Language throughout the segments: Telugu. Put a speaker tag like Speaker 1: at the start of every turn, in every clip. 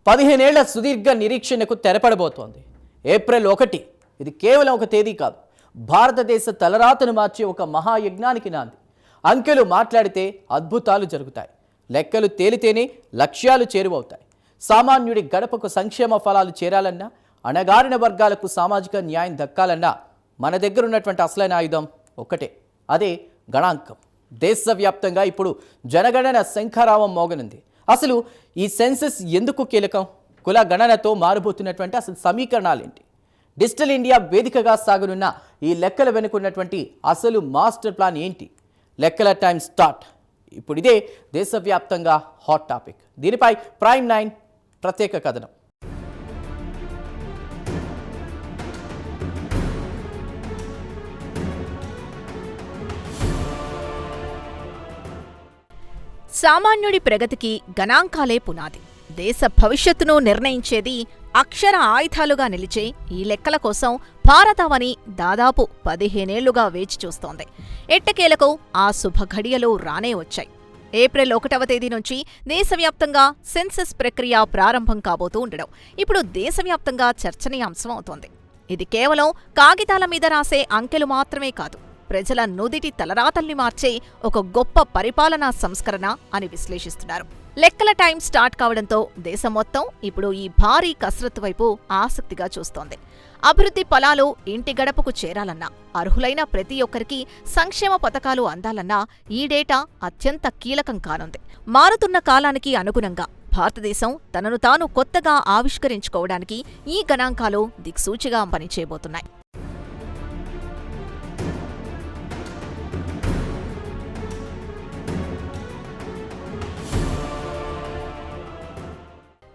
Speaker 1: 15 ఏళ్ల సుదీర్ఘ నిరీక్షణకు తెరపడబోతోంది. ఏప్రిల్ 1 ఇది కేవలం ఒక తేదీ కాదు, భారతదేశ తలరాతను మార్చే ఒక మహాయజ్ఞానికి నాంది. అంకెలు మాట్లాడితే అద్భుతాలు జరుగుతాయి, లెక్కలు తేలితేనే లక్ష్యాలు చేరువవుతాయి. సామాన్యుడి గడపకు సంక్షేమ ఫలాలు చేరాలన్నా, అణగారిన వర్గాలకు సామాజిక న్యాయం దక్కాలన్నా మన దగ్గర ఉన్నటువంటి అసలైన ఆయుధం ఒక్కటే, అదే గణాంకం. దేశవ్యాప్తంగా ఇప్పుడు జనగణన శంఖారావం మోగనుంది. అసలు ఈ సెన్సస్ ఎందుకు కీలకం? కుల గణనతో మారబోతున్నటువంటి అసలు సమీకరణాలేంటి? డిజిటల్ ఇండియా వేదికగా సాగనున్న ఈ లెక్కల వెనుకున్నటువంటి అసలు మాస్టర్ ప్లాన్ ఏంటి? లెక్కల టైం స్టార్ట్. ఇప్పుడు ఇదే దేశవ్యాప్తంగా హాట్ టాపిక్. దీనిపై ప్రైమ్ 9 ప్రత్యేక కథనం.
Speaker 2: సామాన్యుడి ప్రగతికి గణాంకాలే పునాది. దేశ భవిష్యత్తును నిర్ణయించేది అక్షర ఆయుధాలుగా నిలిచే ఈ లెక్కల కోసం భారతావని దాదాపు 15 ఏళ్లుగా వేచి చూస్తోంది. ఎట్టకేలకు ఆ శుభఘడియలు రానే వచ్చాయి. ఏప్రిల్ 1వ తేదీ నుంచి దేశవ్యాప్తంగా సెన్సస్ ప్రక్రియ ప్రారంభం కాబోతూ ఉండడం ఇప్పుడు దేశవ్యాప్తంగా చర్చనీయాంశం అవుతోంది. ఇది కేవలం కాగితాల మీద రాసే అంకెలు మాత్రమే కాదు, ప్రజల నుదిటి తలరాతల్ని మార్చే ఒక గొప్ప పరిపాలనా సంస్కరణ అని విశ్లేషిస్తున్నారు. లెక్కల టైం స్టార్ట్ కావడంతో దేశం మొత్తం ఇప్పుడు ఈ భారీ కసరత్తు వైపు ఆసక్తిగా చూస్తోంది. అభివృద్ధి ఫలాలు ఇంటి గడపకు చేరాలన్నా, అర్హులైన ప్రతి ఒక్కరికి సంక్షేమ పథకాలు అందాలన్నా ఈ డేటా అత్యంత కీలకం కానుంది. మారుతున్న కాలానికి అనుగుణంగా భారతదేశం తనను తాను కొత్తగా ఆవిష్కరించుకోవడానికి ఈ గణాంకాలు దిక్సూచిగా పనిచేయబోతున్నాయి.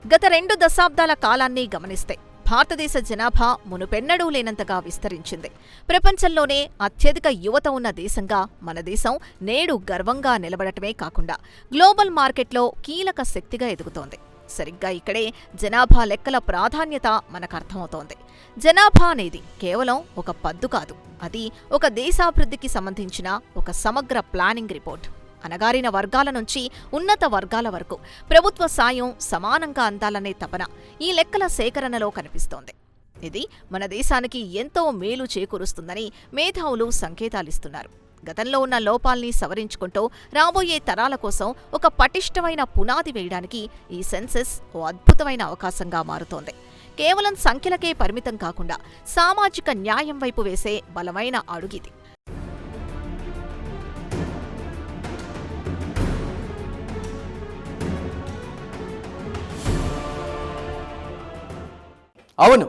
Speaker 2: గత 2 దశాబ్దాల కాలాన్ని గమనిస్తే భారతదేశ జనాభా మునుపెన్నడూ లేనంతగా విస్తరించింది. ప్రపంచంలోనే అత్యధిక యువత ఉన్న దేశంగా మన దేశం నేడు గర్వంగా నిలబడటమే కాకుండా గ్లోబల్ మార్కెట్లో కీలక శక్తిగా ఎదుగుతోంది. సరిగ్గా ఇక్కడే జనాభా లెక్కల ప్రాధాన్యత మనకర్థమవుతోంది. జనాభా అనేది కేవలం ఒక పద్దు కాదు, అది ఒక దేశాభివృద్ధికి సంబంధించిన ఒక సమగ్ర ప్లానింగ్ రిపోర్ట్. అణగారిన వర్గాల నుంచి ఉన్నత వర్గాల వరకు ప్రభుత్వ సాయం సమానంగా అందాలనే తపన ఈ లెక్కల సేకరణలో కనిపిస్తోంది. ఇది మన దేశానికి ఎంతో మేలు చేకూరుస్తుందని మేధావులు సంకేతాలిస్తున్నారు. గతంలో ఉన్న లోపాల్ని సవరించుకుంటూ రాబోయే తరాల కోసం ఒక పటిష్టమైన పునాది వేయడానికి ఈ సెన్సస్ ఓ అద్భుతమైన అవకాశంగా మారుతోంది. కేవలం సంఖ్యలకే పరిమితం కాకుండా సామాజిక న్యాయం వైపు వేసే బలమైన అడుగిది.
Speaker 1: అవును,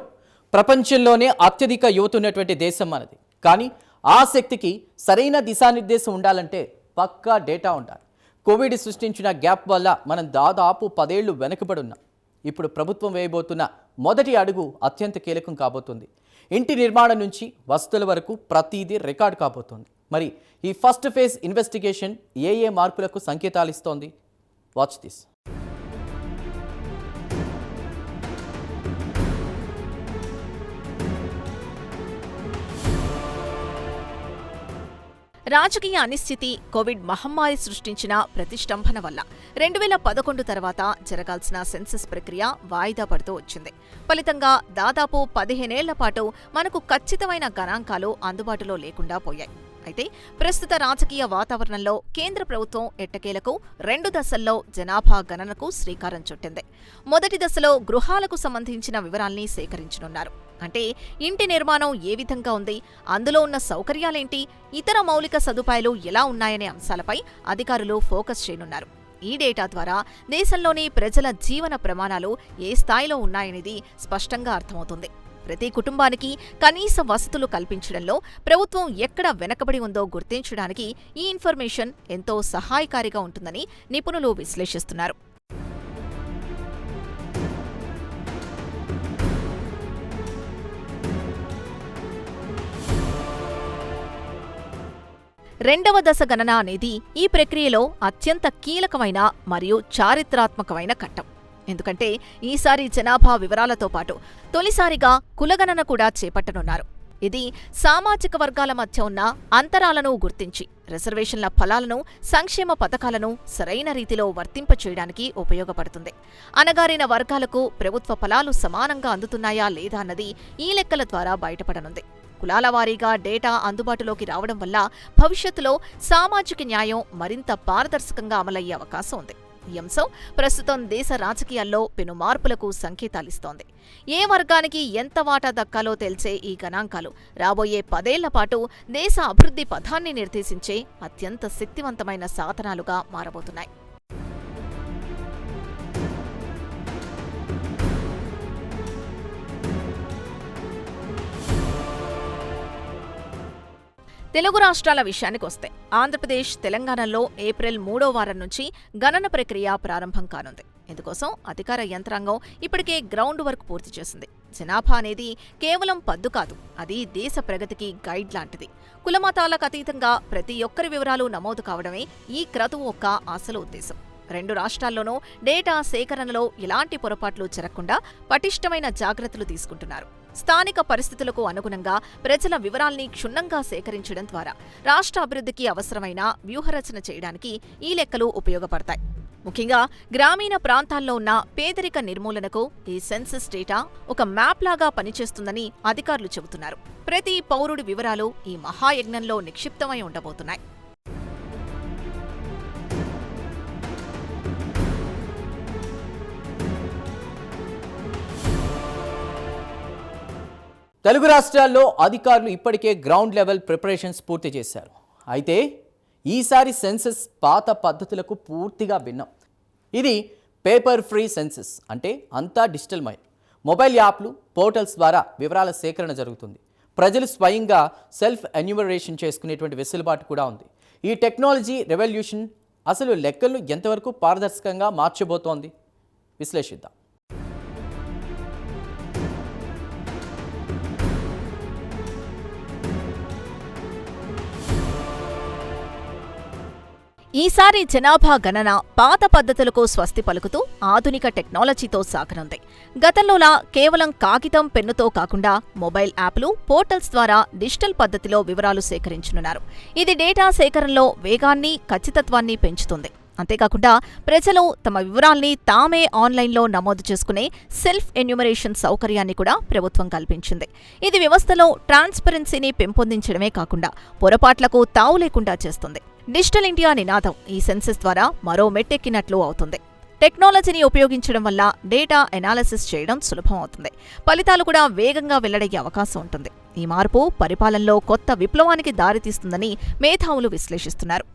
Speaker 1: ప్రపంచంలోనే అత్యధిక యువత ఉన్నటువంటి దేశం మనది. కానీ ఆ శక్తికి సరైన దిశానిర్దేశం ఉండాలంటే పక్కా డేటా ఉండాలి. కోవిడ్ సృష్టించిన గ్యాప్ వల్ల మనం దాదాపు 10 ఏళ్లు వెనకబడి ఉన్నాం. ఇప్పుడు ప్రభుత్వం వేయబోతున్న మొదటి అడుగు అత్యంత కీలకం కాబోతుంది. ఇంటి నిర్మాణం నుంచి వసతుల వరకు ప్రతిదీ రికార్డు కాబోతోంది. మరి ఈ ఫస్ట్ ఫేజ్ ఇన్వెస్టిగేషన్ ఏ మార్పులకు సంకేతాలు ఇస్తోంది? Watch this.
Speaker 2: రాజకీయ అనిశ్చితి, కోవిడ్ మహమ్మారి సృష్టించిన ప్రతిష్టంభన వల్ల 2011 తర్వాత జరగాల్సిన సెన్సస్ ప్రక్రియ వాయిదా పడుతూ వచ్చింది. ఫలితంగా దాదాపు 15 ఏళ్ల పాటు మనకు ఖచ్చితమైన గణాంకాలు అందుబాటులో లేకుండా పోయాయి. అయితే ప్రస్తుత రాజకీయ వాతావరణంలో కేంద్ర ప్రభుత్వం ఎట్టకేలకు 2 దశల్లో జనాభా గణనకు శ్రీకారం చుట్టింది. మొదటి దశలో గృహాలకు సంబంధించిన వివరాల్ని సేకరించనున్నారు. అంటే ఇంటి నిర్మాణం ఏ విధంగా ఉంది, అందులో ఉన్న సౌకర్యాలేంటి, ఇతర మౌలిక సదుపాయాలు ఎలా ఉన్నాయనే అంశాలపై అధికారులు ఫోకస్ చేయనున్నారు. ఈ డేటా ద్వారా దేశంలోని ప్రజల జీవన ప్రమాణాలు ఏ స్థాయిలో ఉన్నాయనేది స్పష్టంగా అర్థమవుతుంది. ప్రతి కుటుంబానికి కనీస వసతులు కల్పించడంలో ప్రభుత్వం ఎక్కడ వెనకబడి ఉందో గుర్తించడానికి ఈ ఇన్ఫర్మేషన్ ఎంతో సహాయకారిగా ఉంటుందని నిపుణులు విశ్లేషిస్తున్నారు. రెండవ దశ గణన అనేది ఈ ప్రక్రియలో అత్యంత కీలకమైన మరియు చారిత్రాత్మకమైన ఘట్టం. ఎందుకంటే ఈసారి జనాభా వివరాలతో పాటు తొలిసారిగా కులగణన కూడా చేపట్టనున్నారు. ఇది సామాజిక వర్గాల మధ్య ఉన్న అంతరాలను గుర్తించి రిజర్వేషన్ల ఫలాలను, సంక్షేమ పథకాలను సరైన రీతిలో వర్తింపచేయడానికి ఉపయోగపడుతుంది. అణగారిన వర్గాలకు ప్రభుత్వ ఫలాలు సమానంగా అందుతున్నాయా లేదా అన్నది ఈ లెక్కల ద్వారా బయటపడనుంది. కులాల వారీగా డేటా అందుబాటులోకి రావడం వల్ల భవిష్యత్తులో సామాజిక న్యాయం మరింత పారదర్శకంగా అమలయ్యే అవకాశం ఉంది. ఈ అంశం ప్రస్తుతం దేశ రాజకీయాల్లో పెను మార్పులకు సంకేతాలిస్తోంది. ఏ వర్గానికి ఎంత వాటా దక్కాలో తెలిసే ఈ గణాంకాలు రాబోయే 10 ఏళ్ల పాటు దేశ అభివృద్ధి పథాన్ని నిర్దేశించే అత్యంత శక్తివంతమైన సాధనాలుగా మారబోతున్నాయి. తెలుగు రాష్ట్రాల విషయానికొస్తే ఆంధ్రప్రదేశ్, తెలంగాణలో ఏప్రిల్ 3వ వారం నుంచి గణన ప్రక్రియ ప్రారంభం కానుంది. ఇందుకోసం అధికార యంత్రాంగం ఇప్పటికే గ్రౌండ్ వర్క్ పూర్తి చేసింది. జనాభా అనేది కేవలం పద్దు కాదు, అది దేశ ప్రగతికి గైడ్ లాంటిది. కులమతాలకు అతీతంగా ప్రతి ఒక్కరి వివరాలు నమోదు కావడమే ఈ క్రతువు యొక్క అసలు ఉద్దేశం. 2 రాష్ట్రాల్లోనూ డేటా సేకరణలో ఎలాంటి పొరపాట్లు జరగకుండా పటిష్టమైన జాగ్రత్తలు తీసుకుంటున్నారు. స్థానిక పరిస్థితులకు అనుగుణంగా ప్రజల వివరాల్ని క్షుణ్ణంగా సేకరించడం ద్వారా రాష్ట్ర అభివృద్ధికి అవసరమైన వ్యూహరచన చేయడానికి ఈ లెక్కలు ఉపయోగపడతాయి. ముఖ్యంగా గ్రామీణ ప్రాంతాల్లో ఉన్న పేదరిక నిర్మూలనకు ఈ సెన్సస్ డేటా ఒక మ్యాప్ లాగా పనిచేస్తుందని అధికారులు చెబుతున్నారు. ప్రతి పౌరుడి వివరాలు ఈ మహాయజ్ఞంలో నిక్షిప్తమై ఉండబోతున్నాయి.
Speaker 1: తెలుగు రాష్ట్రాల్లో అధికారులు ఇప్పటికే గ్రౌండ్ లెవెల్ ప్రిపరేషన్స్ పూర్తి చేశారు. అయితే ఈసారి సెన్సస్ పాత పద్ధతులకు పూర్తిగా భిన్నం. ఇది పేపర్ ఫ్రీ సెన్సస్, అంటే అంతా డిజిటల్మయం. మొబైల్ యాప్లు, పోర్టల్స్ ద్వారా వివరాల సేకరణ జరుగుతుంది. ప్రజలు స్వయంగా సెల్ఫ్ ఎన్యూమరేషన్ చేసుకునేటువంటి వెసులుబాటు కూడా ఉంది. ఈ టెక్నాలజీ రెవల్యూషన్ అసలు లెక్కలను ఎంతవరకు పారదర్శకంగా మార్చబోతోంది విశ్లేషిద్దాం.
Speaker 2: ఈసారి జనాభా గణన పాత పద్ధతులకు స్వస్తి పలుకుతూ ఆధునిక టెక్నాలజీతో సాగనుంది. గతంలోలా కేవలం కాగితం, పెన్నుతో కాకుండా మొబైల్ యాప్లు, పోర్టల్స్ ద్వారా డిజిటల్ పద్ధతిలో వివరాలు సేకరించనున్నారు. ఇది డేటా సేకరణలో వేగాన్ని, ఖచ్చితత్వాన్ని పెంచుతుంది. అంతేకాకుండా ప్రజలు తమ వివరాల్ని తామే ఆన్లైన్లో నమోదు చేసుకునే సెల్ఫ్ ఎన్యూమరేషన్ సౌకర్యాన్ని కూడా ప్రభుత్వం కల్పించింది. ఇది వ్యవస్థలో ట్రాన్స్పరెన్సీని పెంపొందించడమే కాకుండా పొరపాట్లకు తావు లేకుండా చేస్తుంది. డిజిటల్ ఇండియా నినాదం ఈ సెన్సస్ ద్వారా మరో మెట్టెక్కినట్లు అవుతుంది. టెక్నాలజీని ఉపయోగించడం వల్ల డేటా ఎనాలిసిస్ చేయడం సులభం అవుతుంది. ఫలితాలు కూడా వేగంగా వెల్లడయ్యే అవకాశం ఉంటుంది. ఈ మార్పు పరిపాలనలో కొత్త విప్లవానికి దారితీస్తుందని మేధావులు విశ్లేషిస్తున్నారు.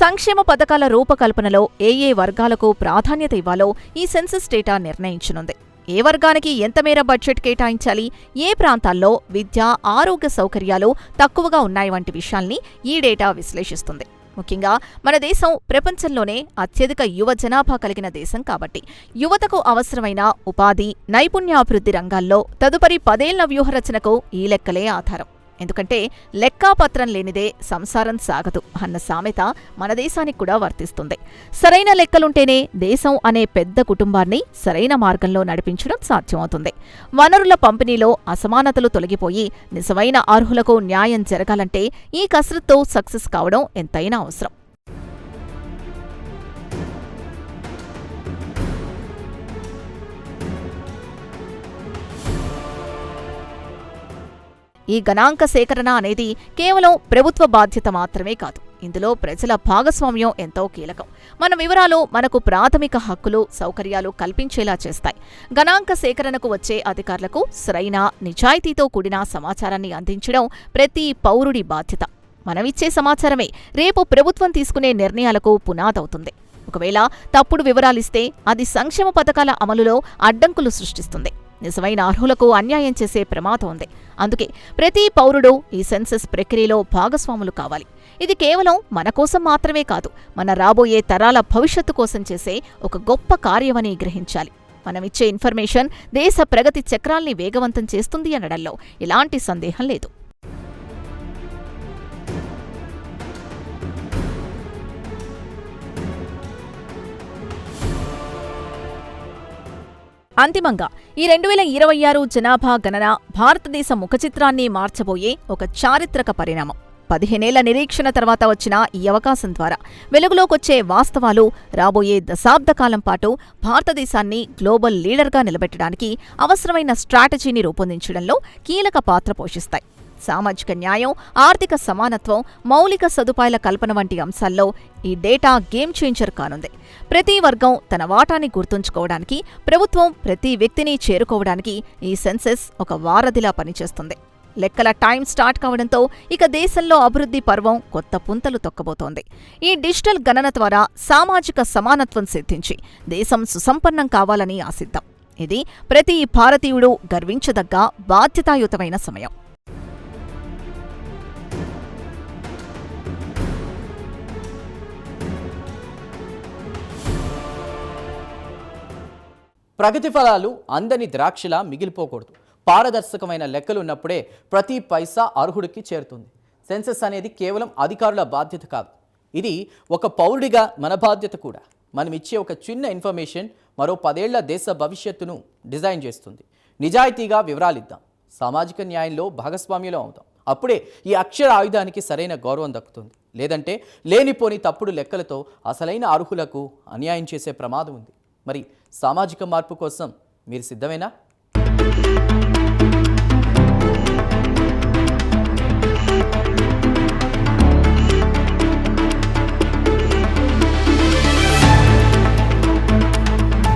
Speaker 2: సంక్షేమ పథకాల రూపకల్పనలో ఏ వర్గాలకు ప్రాధాన్యత ఇవ్వాలో ఈ సెన్సస్ డేటా నిర్ణయించనుంది. ఏ వర్గానికి ఎంతమేర బడ్జెట్ కేటాయించాలి, ఏ ప్రాంతాల్లో విద్య, ఆరోగ్య సౌకర్యాలు తక్కువగా ఉన్నాయి వంటి విషయాల్ని ఈ డేటా విశ్లేషిస్తుంది. ముఖ్యంగా మన దేశం ప్రపంచంలోనే అత్యధిక యువ జనాభా కలిగిన దేశం కాబట్టి యువతకు అవసరమైన ఉపాధి, నైపుణ్యాభివృద్ధి రంగాల్లో తదుపరి 10 ఏళ్ల వ్యూహరచనకు ఈ లెక్కలే ఆధారం. ఎందుకంటే లెక్కాపత్రం లేనిదే సంసారం సాగదు అన్న సామెత మన దేశానికి కూడా వర్తిస్తుంది. సరైన లెక్కలుంటేనే దేశం అనే పెద్ద కుటుంబాన్ని సరైన మార్గంలో నడిపించడం సాధ్యమవుతుంది. వనరుల పంపిణీలో అసమానతలు తొలగిపోయి నిజమైన అర్హులకు న్యాయం జరగాలంటే ఈ కసరత్తు సక్సెస్ కావడం ఎంతైనా అవసరం. ఈ గణాంక సేకరణ అనేది కేవలం ప్రభుత్వ బాధ్యత మాత్రమే కాదు. ఇందులో ప్రజల భాగస్వామ్యం ఎంతో కీలకం. మన వివరాలు మనకు ప్రాథమిక హక్కులు, సౌకర్యాలు కల్పించేలా చేస్తాయి. గణాంక సేకరణకు వచ్చే అధికారులకు సరైన, నిజాయితీతో కూడిన సమాచారాన్ని అందించడం ప్రతి పౌరుడి బాధ్యత. మనమిచ్చే సమాచారమే రేపు ప్రభుత్వం తీసుకునే నిర్ణయాలకు పునాదవుతుంది. ఒకవేళ తప్పుడు వివరాలిస్తే అది సంక్షేమ పథకాల అమలులో అడ్డంకులు సృష్టిస్తుంది. నిజమైన అర్హులకు అన్యాయం చేసే ప్రమాదం ఉంది. అందుకే ప్రతి పౌరుడు ఈ సెన్సస్ ప్రక్రియలో భాగస్వాములు కావాలి. ఇది కేవలం మన కోసం మాత్రమే కాదు, మన రాబోయే తరాల భవిష్యత్తు కోసం చేసే ఒక గొప్ప కార్యమని గ్రహించాలి. మనమిచ్చే ఇన్ఫర్మేషన్ దేశ ప్రగతి చక్రాల్ని వేగవంతం చేస్తుంది అనడంలో ఎలాంటి సందేహం లేదు. అంతిమంగా ఈ 2026 జనాభా గణన భారతదేశ ముఖచిత్రాన్ని మార్చబోయే ఒక చారిత్రక పరిణామం. 15 ఏళ్ల నిరీక్షణ తర్వాత వచ్చిన ఈ అవకాశం ద్వారా వెలుగులోకొచ్చే వాస్తవాలు రాబోయే దశాబ్ద కాలం పాటు భారతదేశాన్ని గ్లోబల్ లీడర్గా నిలబెట్టడానికి అవసరమైన స్ట్రాటజీని రూపొందించడంలో కీలక పాత్ర పోషిస్తాయి. సామాజిక న్యాయం, ఆర్థిక సమానత్వం, మౌలిక సదుపాయాల కల్పన వంటి అంశాల్లో ఈ డేటా గేమ్ చేంజర్ కానుంది. ప్రతి వర్గం తన వాటాని గుర్తుంచుకోవడానికి, ప్రభుత్వం ప్రతి వ్యక్తిని చేరుకోవడానికి ఈ సెన్సెస్ ఒక వారధిలా పనిచేస్తుంది. లెక్కల టైం స్టార్ట్ కావడంతో ఇక దేశంలో అభివృద్ధి పర్వం కొత్త పుంతలు తొక్కబోతోంది. ఈ డిజిటల్ గణన ద్వారా సామాజిక సమానత్వం సిద్ధించి దేశం సుసంపన్నం కావాలని ఆశిద్దాం. ఇది ప్రతి భారతీయుడు గర్వించదగ్గ బాధ్యతాయుతమైన సమయం.
Speaker 1: ప్రగతి ఫలాలు అందని ద్రాక్షలా మిగిలిపోకూడదు. పారదర్శకమైన లెక్కలున్నప్పుడే ప్రతి పైసా అర్హుడికి చేరుతుంది. సెన్సస్ అనేది కేవలం అధికారుల బాధ్యత కాదు, ఇది ఒక పౌరుడిగా మన బాధ్యత కూడా. మనం ఇచ్చే ఒక చిన్న ఇన్ఫర్మేషన్ మరో 10 ఏళ్ల దేశ భవిష్యత్తును డిజైన్ చేస్తుంది. నిజాయితీగా వివరాలిద్దాం, సామాజిక న్యాయంలో భాగస్వామ్యంలో అవుతాం. అప్పుడే ఈ అక్షర ఆయుధానికి సరైన గౌరవం దక్కుతుంది. లేదంటే లేనిపోని తప్పుడు లెక్కలతో అసలైన అర్హులకు అన్యాయం చేసే ప్రమాదం ఉంది. మరి సామాజిక మార్పు కోసం మీరు సిద్ధమేనా?